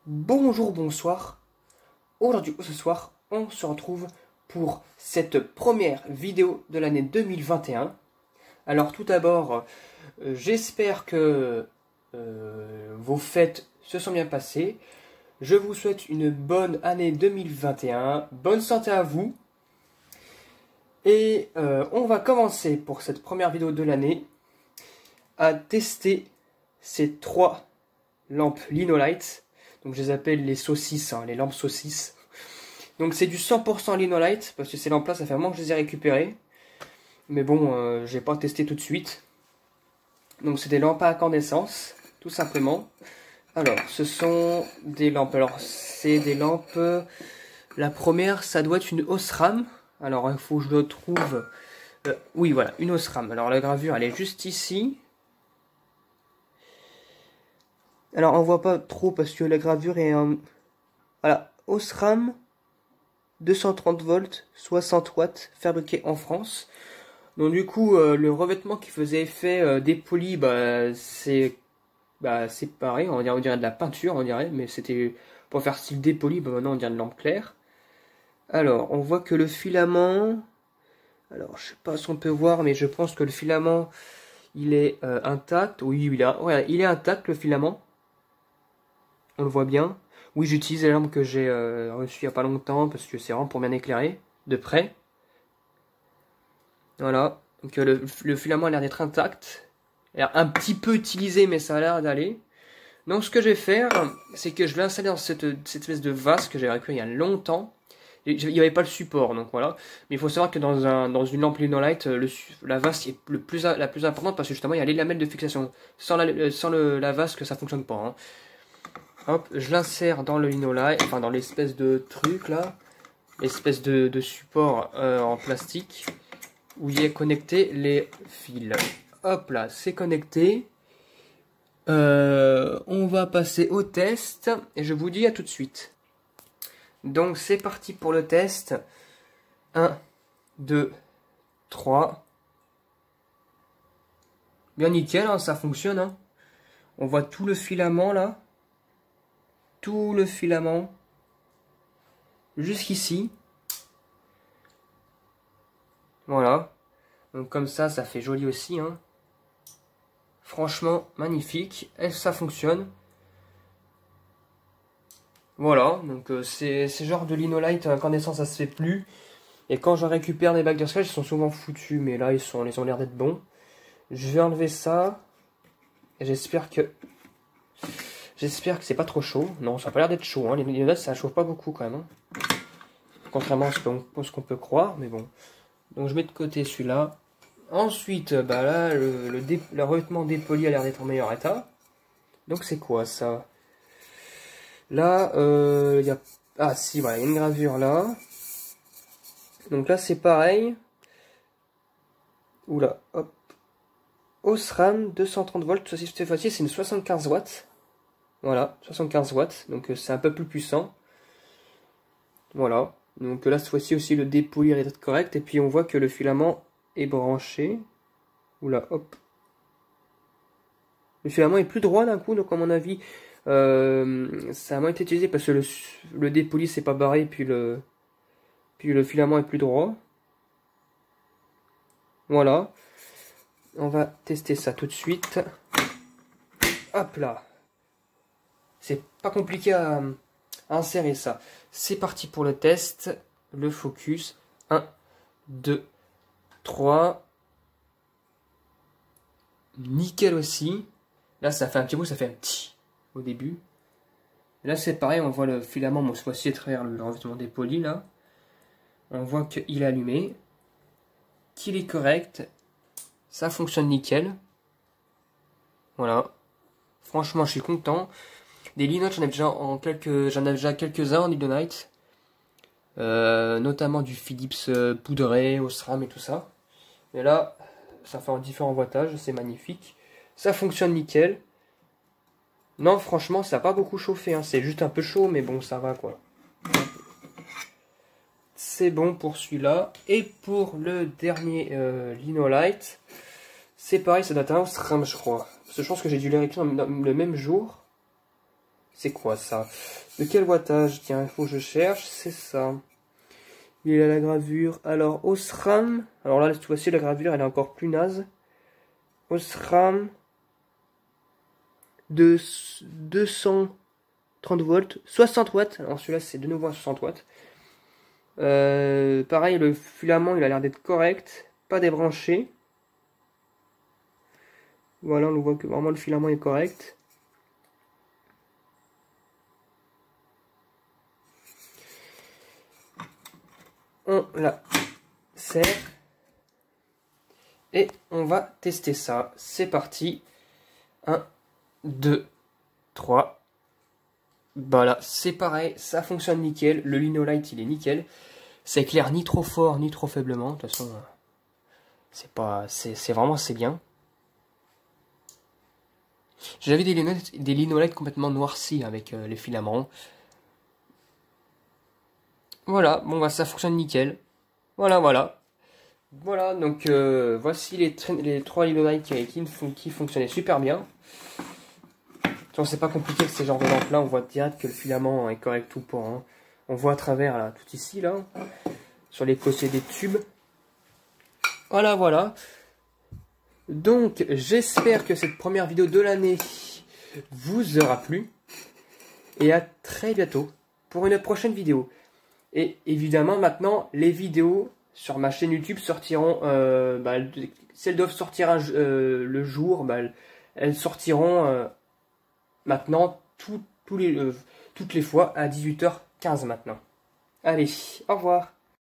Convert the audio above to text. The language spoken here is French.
Bonjour, bonsoir. Aujourd'hui, ce soir, on se retrouve pour cette première vidéo de l'année 2021. Alors tout d'abord, j'espère que vos fêtes se sont bien passées. Je vous souhaite une bonne année 2021. Bonne santé à vous. Et on va commencer pour cette première vidéo de l'année à tester ces trois lampes Linolight. Donc je les appelle les saucisses, hein, les lampes saucisses. Donc c'est du 100% Linolight, parce que ces lampes là ça fait un moment que je les ai récupérées. Mais bon, j'ai pas testé tout de suite. Donc c'est des lampes à incandescence, tout simplement. Alors ce sont des lampes, alors c'est des lampes, la première ça doit être une Osram. Alors il faut que je le trouve, oui voilà, une Osram. Alors la gravure elle est juste ici. Alors on voit pas trop parce que la gravure est en... Voilà, Osram 230 volts, 60 watts, fabriqué en France. Donc du coup, le revêtement qui faisait effet dépoli, c'est pareil, on dirait de la peinture, on dirait, mais c'était pour faire style dépoli, maintenant on dirait de lampe claire. Alors, on voit que le filament, alors je sais pas si on peut voir, mais je pense que le filament, il est intact. Oui, il est intact le filament. On le voit bien. Oui, j'utilise la lampe que j'ai reçue il n'y a pas longtemps parce que c'est vraiment pour bien éclairer de près. Voilà. Donc le filament a l'air d'être intact. Il a l'air un petit peu utilisé, mais ça a l'air d'aller. Donc ce que je vais faire, c'est que je vais l'installer dans cette espèce de vase que j'ai récupéré il y a longtemps. Il n'y avait pas le support, donc voilà. Mais il faut savoir que dans une lampe Linolight, la vase est la plus importante parce que justement il y a les lamelles de fixation. Sans la vase, que ça fonctionne pas. Hein. Hop, je l'insère dans le Linolight, enfin dans l'espèce de truc là, l'espèce de support en plastique où il est connecté les fils. Hop là, c'est connecté. On va passer au test et je vous dis à tout de suite. Donc c'est parti pour le test. 1, 2, 3. Bien nickel, hein, ça fonctionne. Hein. On voit tout le filament là. Tout le filament jusqu'ici. Voilà. Donc comme ça fait joli aussi. Hein. Franchement, magnifique. Et ça fonctionne. Voilà. Donc ces genres de Linolight à incandescence, ça se fait plus. Et quand je récupère des bacs de scratch, ils sont souvent foutus. Mais là, ils ont l'air d'être bons. Je vais enlever ça. Et j'espère que c'est pas trop chaud. Non, ça a pas l'air d'être chaud. Hein. Les Linolight, ça chauffe pas beaucoup quand même. Hein. Contrairement à ce qu'on peut croire. Mais bon. Donc je mets de côté celui-là. Ensuite, là, le revêtement dépoli a l'air d'être en meilleur état. Donc c'est quoi ça? Là, il y a... Ah si, voilà, il y a une gravure là. Donc là, c'est pareil. Oula, hop. Osram 230 volts, cette fois-ci, c'est une 75 watts. Voilà, 75 watts. Donc c'est un peu plus puissant. Voilà. Donc là, cette fois-ci aussi, le dépoli est correct. Et puis on voit que le filament est branché. Oula, hop. Le filament est plus droit d'un coup, donc à mon avis, ça a moins été utilisé parce que le dépoli s'est pas barré, puis le filament est plus droit. Voilà. On va tester ça tout de suite. Hop là. C'est pas compliqué à insérer ça. C'est parti pour le test. Le focus. 1, 2, 3. Nickel aussi. Là, ça fait un petit bout, ça fait un petit au début. Et là, c'est pareil, on voit le filament, bon, cette fois-ci, à travers le revêtement dépoli, là. On voit qu'il est allumé, qu'il est correct. Ça fonctionne nickel. Voilà. Franchement, je suis content. Des Linolight, j'en ai déjà quelques-uns en Linolight. Notamment du Philips poudré, Osram et tout ça. Mais là, ça fait en différents wattages, c'est magnifique. Ça fonctionne nickel. Non, franchement, ça n'a pas beaucoup chauffé. Hein. C'est juste un peu chaud, mais bon, ça va quoi. C'est bon pour celui-là. Et pour le dernier Linolight, c'est pareil, ça date un Osram, je crois. Parce que je pense que j'ai dû les récupérer le même jour. C'est quoi ça? De quel wattage? Tiens, il faut que je cherche, c'est ça. Il a la gravure. Alors, Osram. Alors là, cette fois-ci, la gravure, elle est encore plus naze. Osram de 230 volts, 60 watts. Alors celui-là, c'est de nouveau un 60 watts. Pareil, le filament, il a l'air d'être correct. Pas débranché. Voilà, on voit que vraiment le filament est correct. On la serre. Et on va tester ça. C'est parti. 1, 2, 3. Voilà, c'est pareil, ça fonctionne nickel. Le Linolight, il est nickel. Ça éclaire ni trop fort, ni trop faiblement. De toute façon, c'est vraiment, c'est bien. J'avais des Linolight complètement noircis avec les filaments. Voilà, bon bah ça fonctionne nickel. Voilà. Voilà, donc voici les 3 Linolight qui fonctionnaient super bien. C'est pas compliqué, c'est genre de lampe là, on voit direct que le filament est correct ou pas. Hein. On voit à travers là, tout ici là, sur les côtés des tubes. Voilà. Donc j'espère que cette première vidéo de l'année vous aura plu. Et à très bientôt pour une prochaine vidéo. Et évidemment maintenant les vidéos sur ma chaîne YouTube sortiront, si elles doivent sortir le jour, elles sortiront maintenant toutes les fois à 18h15 maintenant. Allez, au revoir.